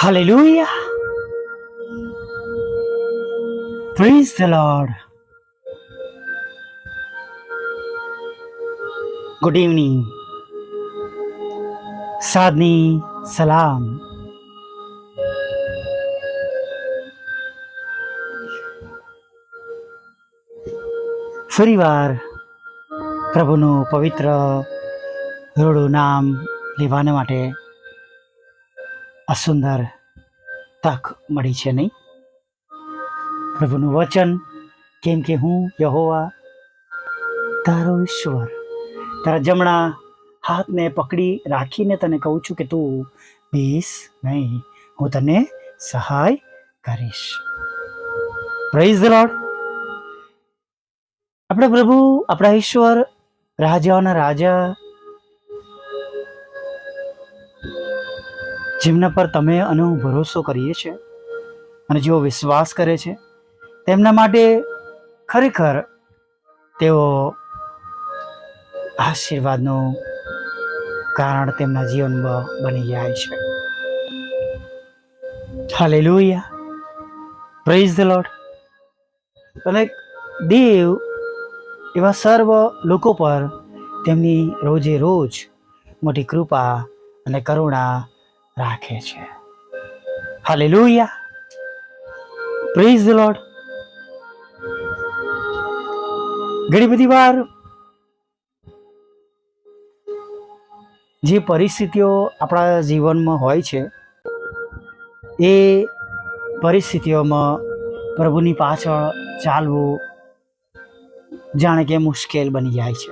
Hallelujah. Praise the Lord. Good evening. સાદની સલામ. ફરીવાર પ્રભુનું પવિત્ર રૂડું નામ લેવાને માટે આ સુંદર તક મળી છે નહીં? પ્રભુનું વચન, કેમ કે હું યહોવા તારો ઈશ્વર તારા જમણા હાથને પકડી રાખીને તને કહું છું કે તું બીસ નહીં, હું તને સહાય કરીશ. Praise the lord. આપણા પ્રભુ, આપણા ઈશ્વર, રાજાઓના રાજા, જેમના પર તમે અને હું ભરોસો કરીએ છીએ અને જેઓ વિશ્વાસ કરે છે તેમના માટે ખરેખર તેઓ આશીર્વાદનું કારણ તેમના જીવનમાં બની જાય છે. હાલેલુયા. Praise the lord. અને દેવ એવા સર્વ લોકો પર તેમની રોજે રોજ મોટી કૃપા અને કરુણા રાખે છે. હાલેલુયા. Praise the lord. ઘણી બધી વાર જે પરિસ્થિતિઓ આપણા જીવનમાં હોય છે એ પરિસ્થિતિઓમાં પ્રભુની પાછળ ચાલવું જાણે કે મુશ્કેલ બની જાય છે,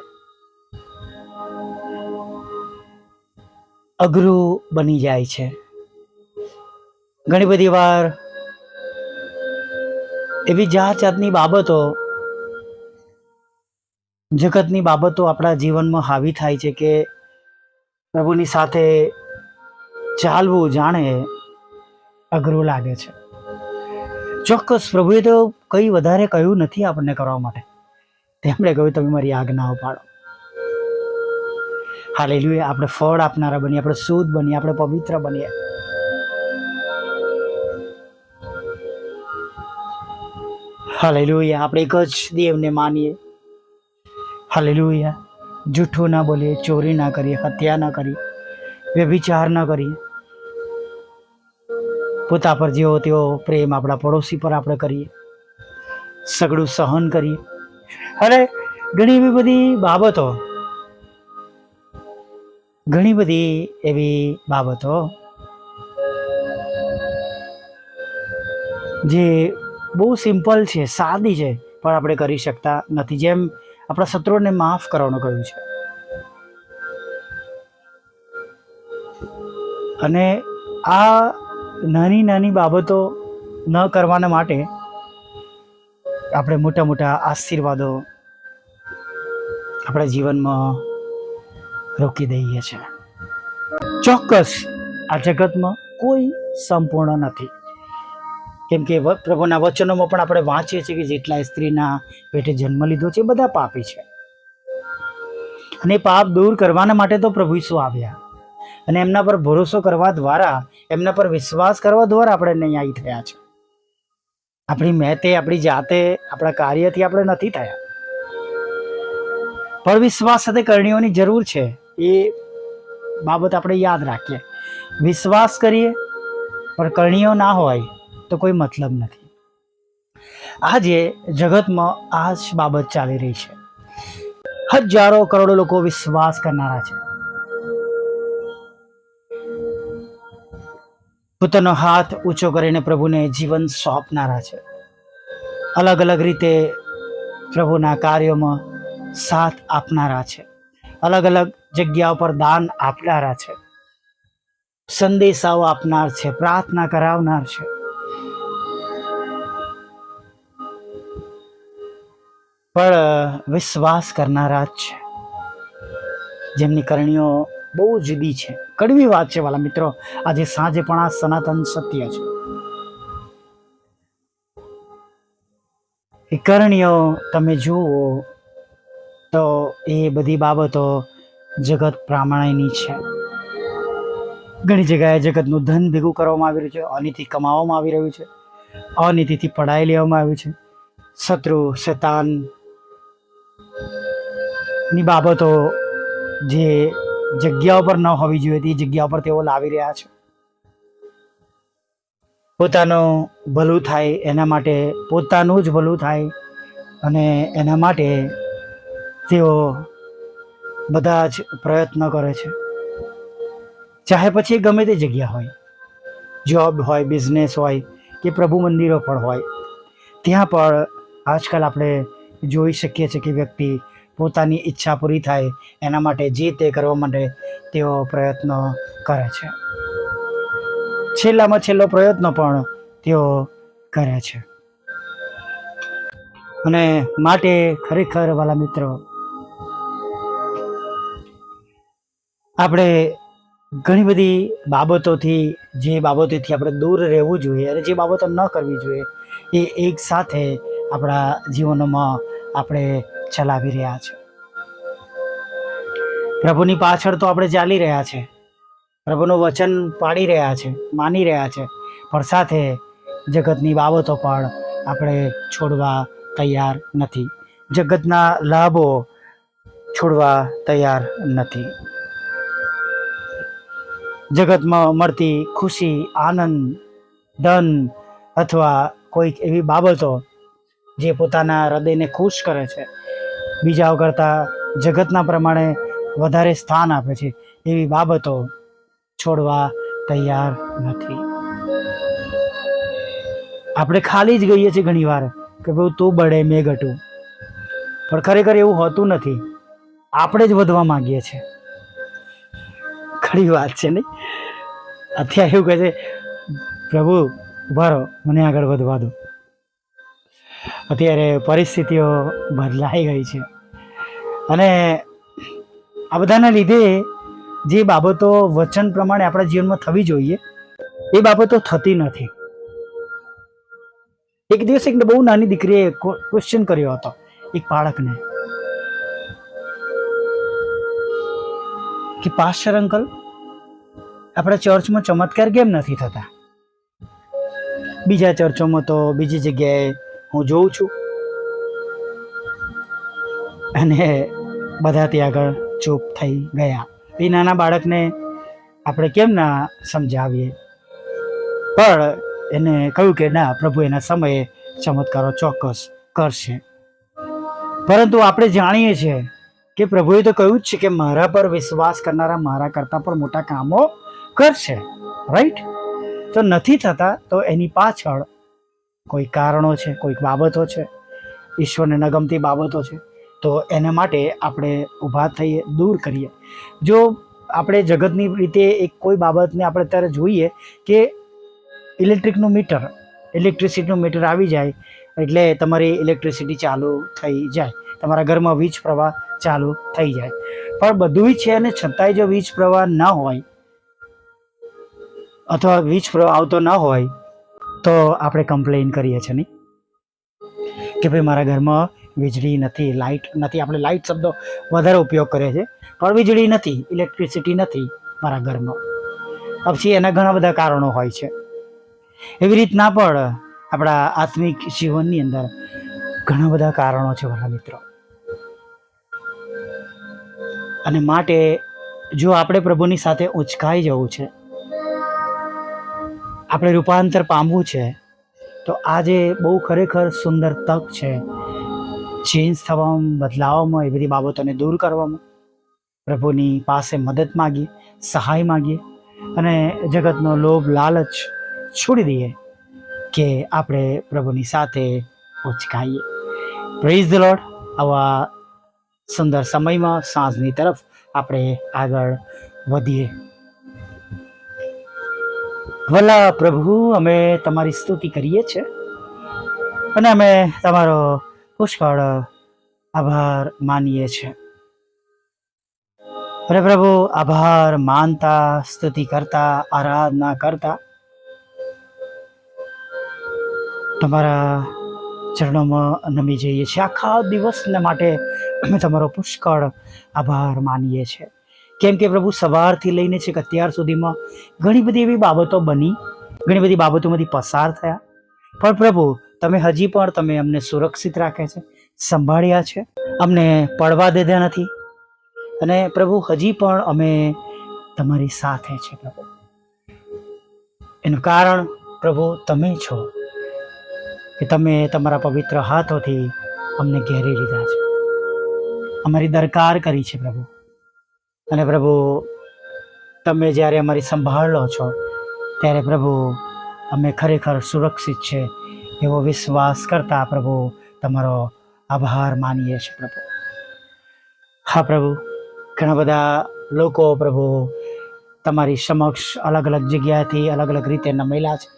અઘરું બની જાય છે. ઘણી બધી વાર એવી જાતની બાબતો, જગતની બાબતો આપણા જીવનમાં હાવી થાય છે કે પ્રભુની સાથે ચાલવું જાણે અઘરું લાગે છે. ચોક્કસ પ્રભુએ તો કંઈ વધારે કહ્યું નથી આપણને કરવા માટે. તેમણે કહ્યું તમે મારી આજ્ઞાઓ પાળો. હાલેલુયા. આપણે ફળ આપનારા બનીએ, આપણે શુદ્ધ બનીએ, આપણે પવિત્ર બનીએ. હાલેલુયા. આપણે એક જ દેવને માનીએ. હાલેલુયા. જૂઠું ના બોલીએ, ચોરી ના કરીએ, હત્યા ના કરીએ, વ્યભિચાર ના કરીએ, પોતા પર જેવો તેવો પ્રેમ આપણા પડોશી પર આપણે કરીએ, સગડું સહન કરીએ. અને ઘણી બધી એવી બાબતો જે બહુ સિમ્પલ છે, સાદી છે, પણ આપણે કરી શકતા નથી. જેમ આપણા શત્રુઓને માફ કરવાનું કહ્યું છે. અને આ નાની નાની બાબતો ન કરવાના માટે આપણે મોટા મોટા આશીર્વાદો આપણા જીવનમાં રોકી દઈએ છીએ. ચોક્કસ આ જગતમાં કોઈ સંપૂર્ણ નથી, કેમ કે પ્રભુના વચનોમાં પણ આપણે વાંચીએ છીએ કે જેટલા સ્ત્રીના પેટે જન્મ લીધો છે એ બધા પાપી છે. અને પાપ દૂર કરવાના માટે તો પ્રભુ ઈસુ આવ્યા અને એમના પર ભરોસો કરવા દ્વારા, એમના પર વિશ્વાસ કરવા દ્વારા આપણે ન્યાયી થયા છે. આપણી મહેતે, આપણી જાતે, આપણા કાર્યથી આપણે નથી થયા. પણ વિશ્વાસ સાથે કરણીઓની જરૂર છે. એ બાબત આપણે યાદ રાખીએ. વિશ્વાસ કરીએ પણ કરણીઓ ના હોય તો કોઈ મતલબ નથી. આજે જગતમાં આ જ બાબત ચાલી રહી છે. હજારો કરોડો લોકો વિશ્વાસ કરનારા છે, પોતાનો હાથ ઊંચો કરીને પ્રભુને જીવન સોંપનારા છે, અલગ અલગ રીતે પ્રભુના કાર્યોમાં સાથ આપનારા છે, અલગ અલગ જગ્યાઓ પર દાન આપનારા છે, સંદેશાઓ આપનાર છે, પ્રાર્થના કરાવનાર છે. પણ વિશ્વાસ કરનારા જ છે, જેમની કરણીઓ બહુ જુદી છે. કડવી વાત છે વાલા મિત્રો. આજે સાંજે પણ આ સનાતન સત્ય છે. એ કરણીઓ તમે જુઓ તો એ બધી બાબતો જગત પ્રમાણેની છે. ઘણી જગ્યાએ જગતનું ધન ભેગું કરવામાં આવી રહ્યું છે, અનિતિ કમાવામાં આવી રહ્યું છે, અનિતિથી પડાવી લેવામાં આવ્યું છે. શત્રુ શેતાનની બાબતો જે જગ્યા પર ન હોવી જોઈએ તે જગ્યા પર તેઓ લાવી રહ્યા છે. પોતાનું ભલું થાય એના માટે, પોતાનું જ ભલું થાય અને એના માટે તેઓ બધા જ પ્રયત્ન કરે છે. ચાહે પછી ગમે તે જગ્યા હોય, જોબ હોય, બિઝનેસ હોય કે પ્રભુ મંદિરો પણ હોય, ત્યાં પણ આજકાલ આપણે જોઈ શકીએ છીએ કે વ્યક્તિ પોતાની ઈચ્છા પૂરી થાય એના માટે જે તે કરવા માટે તેઓ પ્રયત્ન કરે છે. છેલ્લામાં છેલ્લો પ્રયત્ન પણ તેઓ કરે છે. અને માટે ખરેખર વાલા મિત્રો, આપણે ઘણી બધી બાબતોથી, જે બાબતોથી આપણે દૂર રહેવું જોઈએ અને જે બાબતો ન કરવી જોઈએ એ એક સાથે આપણા જીવનમાં આપણે ચલાવી રહ્યા છે. પ્રભુની પાછળ તો આપણે ચાલી રહ્યા છે, પ્રભુનું વચન પાડી રહ્યા છે, માની રહ્યા છે, પણ સાથે જગતની બાબતો પણ આપણે છોડવા તૈયાર નથી, જગતના લાભો છોડવા તૈયાર નથી. જગતમાં મળતી ખુશી, આનંદ, ધન અથવા કોઈક એવી બાબતો જે પોતાના હૃદયને ખુશ કરે છે, બીજાઓ કરતાં જગતના પ્રમાણે વધારે સ્થાન આપે છે, એવી બાબતો છોડવા તૈયાર નથી. આપણે ખાલી જ ગઈએ છીએ ઘણીવાર કે ભાઈ તું બળે મેં ઘટું, પણ ખરેખર એવું હોતું નથી. આપણે જ વધવા માંગીએ છીએ. ખરી વાત છે નહીં? અત્યારે એવું કહે છે, પ્રભુ ઉભા રહો, મને આગળ વધવા દો. અત્યારે પરિસ્થિતિઓ બદલાઈ ગઈ છે અને આ બધાના લીધે જે બાબતો વચન પ્રમાણે આપણા જીવનમાં થવી જોઈએ એ બાબતો થતી નથી. એક દિવસ એક બહુ નાની દીકરીએ ક્વેશ્ચન કર્યો હતો એક બાળકને કે પાસ્ટર અંકલ, આપણા ચર્ચમાં ચમત્કાર કેમ નથી થતા? બીજા ચર્ચોમાં તો બીજી જગ્યાએ હું જોઉં છું. અને બધા ત્યાં આગળ ચૂપ થઈ ગયા. એ નાના બાળકને આપણે કેમ ના સમજાવીએ? પણ એને કહ્યું કે ના, પ્રભુ એના સમયે ચમત્કારો ચોક્કસ કરશે. પરંતુ આપણે જાણીએ છીએ કે પ્રભુએ તો કહ્યું જ છે કે મારા પર વિશ્વાસ કરનારા મારા કરતાં પણ મોટા કામો કરશે. રાઈટ? તો નથી થતા તો એની પાછળ કોઈ કારણો છે, કોઈક બાબતો છે, ઈશ્વરને ન ગમતી બાબતો છે. તો એના માટે આપણે ઊભા થઈએ, દૂર કરીએ. જો આપણે જગતની રીતે એક કોઈ બાબતને આપણે અત્યારે જોઈએ કે ઇલેક્ટ્રિકનું મીટર, ઇલેક્ટ્રિસિટીનું મીટર આવી જાય એટલે તમારી ઇલેક્ટ્રિસિટી ચાલુ થઈ જાય, તમારા ઘરમાં વીજ પ્રવાહ ચાલુ થઈ જાય. પણ બધું છે અને છતાંય જો વીજ પ્રવાહ ન હોય અથવા વીજ પ્રવાહ આવતો ન હોય તો આપણે કમ્પ્લેન કરીએ છીએ નહીં કે ભાઈ મારા ઘરમાં વીજળી નથી, લાઇટ નથી. આપણે લાઇટ શબ્દો વધારે ઉપયોગ કરીએ છીએ, પણ વીજળી નથી, ઇલેક્ટ્રિસિટી નથી મારા ઘરમાં. પછી એના ઘણા બધા કારણો હોય છે. એવી રીતના પણ આપણા આત્મિક જીવનની અંદર ઘણા બધા કારણો છે મારા મિત્રો. અને માટે જો આપણે પ્રભુની સાથે ઉંચકાઈ જવું છે, આપણે રૂપાંતર પામવું છે, તો આજે બહુ ખરેખર સુંદર તક છે ચેન્જ થવામાં, બદલાવવામાં, એ બધી બાબતોને દૂર કરવામાં. પ્રભુની પાસે મદદ માગીએ, સહાય માગીએ અને જગતનો લોભ લાલચ છોડી દઈએ કે આપણે પ્રભુની સાથે ઉચકાઈએ. Praise the lord. આવા સુંદર સમયમાં સાંજની તરફ આપણે આગળ વધીએ. ભલા પ્રભુ, અમે તમારી સ્તુતિ કરીએ છીએ અને અમે તમારો પુષ્કળ આભાર માનીએ છીએ. અરે પ્રભુ, આભાર માનતા, સ્તુતિ કરતા, આરાધના કરતા તમારા ચરણોમાં નમી જઈએ છીએ. આખા દિવસને માટે અમે તમારો પુષ્કળ આભાર માનીએ છીએ કેમ કે પ્રભુ સવારથી લઈને છેક અત્યાર સુધીમાં ઘણી બધી એવી બાબતો બની, ઘણી બધી બાબતોમાંથી પસાર થયા, પણ પ્રભુ તમે હજી પણ તમે અમને સુરક્ષિત રાખ્યા છે, સંભાળ્યા છે, અમને પડવા દેતા નથી. અને પ્રભુ હજી પણ અમે તમારી સાથે છે પ્રભુ. એનું કારણ પ્રભુ તમે છો કે તમે તમારા પવિત્ર હાથોથી અમને ઘેરી લીધા છે, અમારી દરકાર કરી છે પ્રભુ. અને પ્રભુ તમે જ્યારે અમારી સંભાળ લો છો ત્યારે પ્રભુ અમે ખરેખર સુરક્ષિત છે એવો વિશ્વાસ કરતા પ્રભુ તમારો આભાર માનીએ છીએ પ્રભુ. હા પ્રભુ, ઘણા બધા લોકો પ્રભુ તમારી સમક્ષ અલગ અલગ જગ્યાએથી અલગ અલગ રીતે નમેલા છે,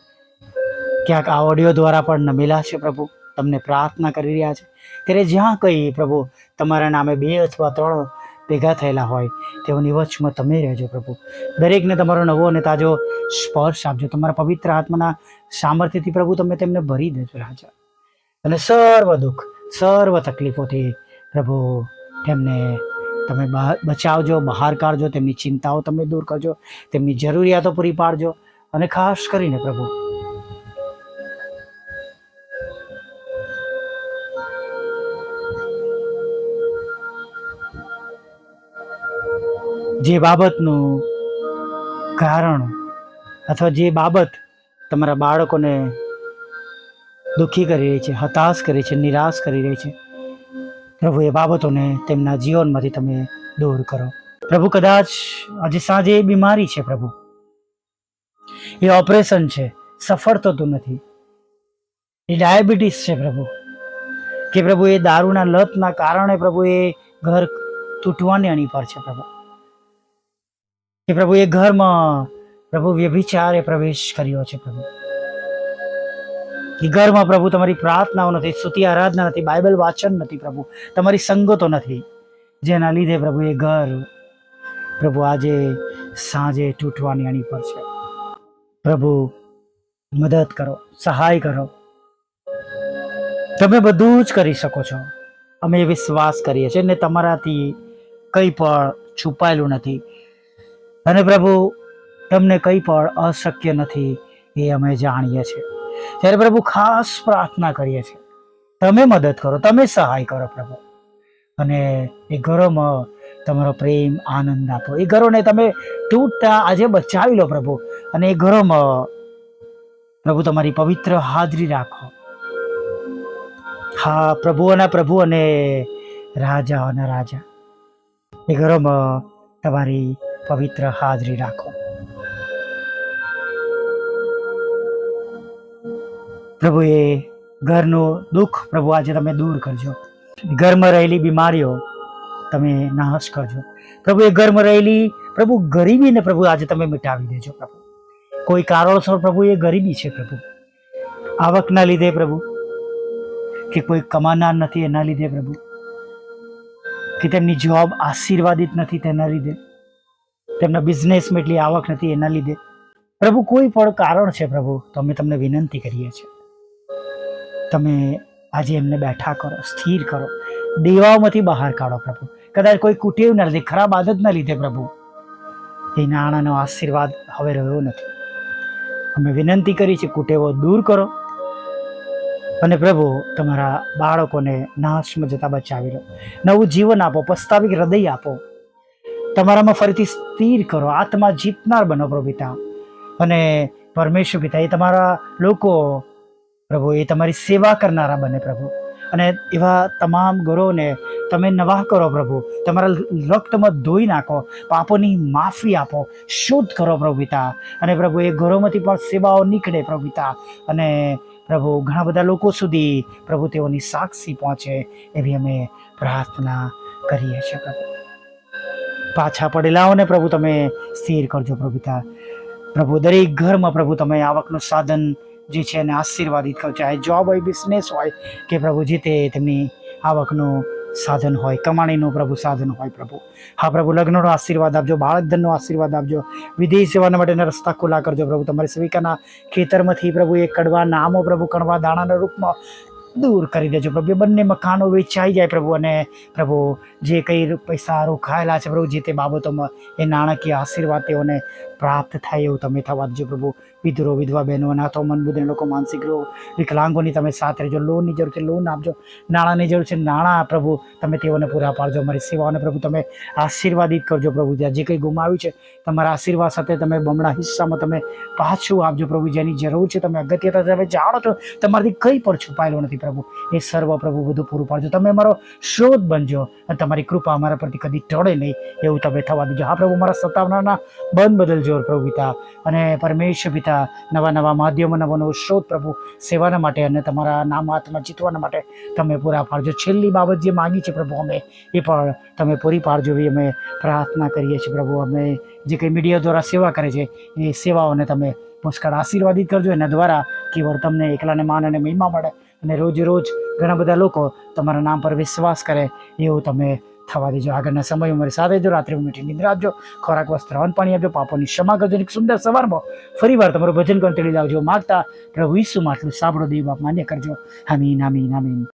ક્યાંક આ ઓડિયો દ્વારા પણ નમેલા છે પ્રભુ, તમને પ્રાર્થના કરી રહ્યા છે. ત્યારે જ્યાં કંઈ પ્રભુ તમારા નામે 2 અથવા 3 ભેગા થયેલા હોય તેઓની વચમાં તમે રહેજો પ્રભુ. દરેકને તમારો નવો અને તાજો સ્પર્શ આપજો. તમારા પવિત્ર આત્માના સામર્થ્યથી પ્રભુ તમે તેમને ભરી દેજો રાજા. અને સર્વ દુઃખ, સર્વ તકલીફોથી પ્રભુ તેમને તમે બચાવજો, બહાર કાઢજો. તેમની ચિંતાઓ તમે દૂર કરજો, તેમની જરૂરિયાતો પૂરી પાડજો. અને ખાસ કરીને પ્રભુ જે બાબતનું કારણ અથવા જે બાબત તમારા બાળકોને દુઃખી કરી રહી છે, હતાશ કરી છે, નિરાશ કરી રહી છે, પ્રભુ એ બાબતોને તેમના જીવનમાંથી તમે દૂર કરો પ્રભુ. કદાચ આજે સાંજે એ બીમારી છે પ્રભુ, એ ઓપરેશન છે, સફળ થતું નથી, એ ડાયાબિટીસ છે પ્રભુ, કે પ્રભુ એ દારૂના લતના કારણે પ્રભુ એ ઘર તૂટવાની અણી પર છે પ્રભુ, કે પ્રભુ એ ઘરમાં પ્રભુ વ્યભિચારે પ્રવેશ કર્યો છે પ્રભુ, કે ઘરમાં પ્રભુ તમારી પ્રાર્થનાઓ નથી, સ્તુતિ આરાધના નથી, બાઇબલ વાંચન નથી પ્રભુ, તમારી સંગતો નથી, જેના લીધે પ્રભુ એ ઘર પ્રભુ આજે સાંજે તૂટવાની અણી પર છે. પ્રભુ મદદ કરો, સહાય કરો. તમે બધું જ કરી શકો છો, અમે વિશ્વાસ કરીએ છીએ ને તમારાથી કંઈ પણ છુપાયેલું નથી. અને પ્રભુ તમને કંઈ પણ અશક્ય નથી એ અમે જાણીએ છીએ. ત્યારે પ્રભુ ખાસ પ્રાર્થના કરીએ છીએ, તમે મદદ કરો, તમે સહાય કરો પ્રભુ. અને એ ઘરોમાં તમારો પ્રેમ, આનંદ આપો. એ ઘરોને તમે તૂટતા આજે બચાવી લો પ્રભુ. અને એ ઘરોમાં પ્રભુ તમારી પવિત્ર હાજરી રાખો. હા પ્રભુઓના પ્રભુ અને રાજાઓના રાજા, એ ઘરોમાં તમારી પવિત્ર હાજરી રાખો પ્રભુ. એ ઘરનું દુઃખ પ્રભુ આજે તમે દૂર કરજો. ઘરમાં રહેલી બીમારીઓ તમે નાશ કરજો પ્રભુ. એ ઘરમાં રહેલી પ્રભુ ગરીબીને પ્રભુ આજે તમે મિટાવી દેજો પ્રભુ. કોઈ કારણોસર પ્રભુ એ ગરીબી છે પ્રભુ, આવકના લીધે પ્રભુ, કે કોઈ કમાનાર નથી એના લીધે પ્રભુ, કે તેમની જોબ આશીર્વાદિત નથી તેના લીધે, તેમના બિઝનેસમાં એટલી આવક નથી એના લીધે પ્રભુ, કોઈ પણ કારણ છે પ્રભુ, તો અમે તમને વિનંતી કરીએ છીએ તમે આજે એમને બેઠા કરો, સ્થિર કરો, દેવાઓમાંથી બહાર કાઢો પ્રભુ. કદાચ કોઈ કુટેવના લીધે, ખરાબ આદતના લીધે પ્રભુ એ નાણાંનો આશીર્વાદ હવે રહ્યો નથી. અમે વિનંતી કરી છે કુટેવો દૂર કરો. અને પ્રભુ તમારા બાળકોને નાશમાં જતા બચાવી લો, નવું જીવન આપો, પસ્તાવી હૃદય આપો, તમારામાં ફરીથી સ્થિર કરો, આત્મા જીતનાર બનો પ્રભુ પિતા. અને પરમેશ્વર પિતા એ તમારા લોકો પ્રભુ એ તમારી સેવા કરનારા બને પ્રભુ. અને એવા તમામ ઘરોને તમે નવા કરો પ્રભુ, તમારા રક્તમાં ધોઈ નાખો, પાપોની માફી આપો, શુદ્ધ કરો પ્રભુ પિતા. અને પ્રભુ એ ઘરોમાંથી પણ સેવાઓ નીકળે પ્રભુ પિતા. અને પ્રભુ ઘણા બધા લોકો સુધી પ્રભુ તેઓની સાક્ષી પહોંચે એવી અમે પ્રાર્થના કરીએ છીએ પ્રભુ. પાછા પડેલાઓને પ્રભુ તમે સ્થિર કરજો પ્રભુ પિતા. પ્રભુ દરેક ઘરમાં પ્રભુ તમે આવકનું સાધન જે છે એને આશીર્વાદિત કરો, ચાહે જોબ હોય, બિઝનેસ હોય, કે પ્રભુ જે તે તેમની આવકનું સાધન હોય, કમાણીનું પ્રભુ સાધન હોય પ્રભુ. હા પ્રભુ લગ્નનો આશીર્વાદ આપજો, બાળકધનનો આશીર્વાદ આપજો, વિદેશ જવાના માટેના રસ્તા ખુલ્લા કરજો પ્રભુ. તમારી સેવિકાના ખેતરમાંથી પ્રભુ એ કડવા નામો પ્રભુ, કડવા દાણાના રૂપમાં દૂર કરી દેજો પ્રભુ. એ બંને મકાનો વેચાઈ જાય પ્રભુ, અને પ્રભુ જે કંઈ પૈસા રોકાયેલા છે પ્રભુ, જે તે બાબતોમાં એ નાણાકીય આશીર્વાદ તેઓને પ્રાપ્ત થાય એવું તમે થવા દેજો પ્રભુ. વિધુરો, વિધવા બહેનો, અનાથો, મનબુદ્ધિ લોકો, માનસિક રોગ, વિકલાંગોની તમે સાથે રહેજો. લોનની જરૂર છે લોન આપજો, નાણાંની જરૂર છે નાણાં પ્રભુ તમે તેઓને પૂરા પાડજો. અમારી સેવાઓને પ્રભુ તમે આશીર્વાદિત કરજો પ્રભુ. ત્યાં જે કંઈ ગુમાવ્યું છે તમારા આશીર્વાદ સાથે તમે બમણા હિસ્સામાં તમે પાછું આપજો પ્રભુ. જેની જરૂર છે તમે અગત્યતા તમે જાણો છો, તમારાથી કંઈ પણ છુપાયેલો નથી પ્રભુ. એ સર્વ પ્રભુ બધું પૂરું પાડજો. તમે અમારો શોધ બનજો અને તમારી કૃપા અમારા પરથી કદી ટળે નહીં એવું તમે થવા દેજો. હા પ્રભુ, મારા સતાવનારના બંધ બદલજો પ્રભુ પિતા, અને પરમેશ્વર પિતા નવા નવા માધ્યમો, નવો નવો શોધ પ્રભુ સેવાના માટે અને તમારા નામ આત્મા જીતવાના માટે તમે પૂરા પાડજો. છેલ્લી બાબત જે માગી છે પ્રભુ અમે એ પણ તમે પૂરી પાડજો એવી અમે પ્રાર્થના કરીએ છીએ પ્રભુ. અમે જે કંઈ મીડિયા દ્વારા સેવા કરે છે એ સેવાઓને તમે પુષ્કળ આશીર્વાદિત કરજો. એના દ્વારા કેવળ તમને એકલાને માન અને મહિમા મળે અને રોજ રોજ ઘણા બધા લોકો તમારા નામ પર વિશ્વાસ કરે એવું તમે થવા દેજો. આગળના સમય અમારી સાથે જો. રાત્રે મીઠી નિંદ્રા આપજો, ખોરાક, વસ્ત્ર, અન્ન, પાણી આપજો, પાપોની ક્ષમા કરજો. એક સુંદર સવારમાં ફરી વાર તમારું ભજન કંટાળી લાવજો. માગતા પ્રભુ ઈસુમાં આટલું સાંભળો દેવ બાપ માન્ય કરજો. આમીન, આમીન, આમીન.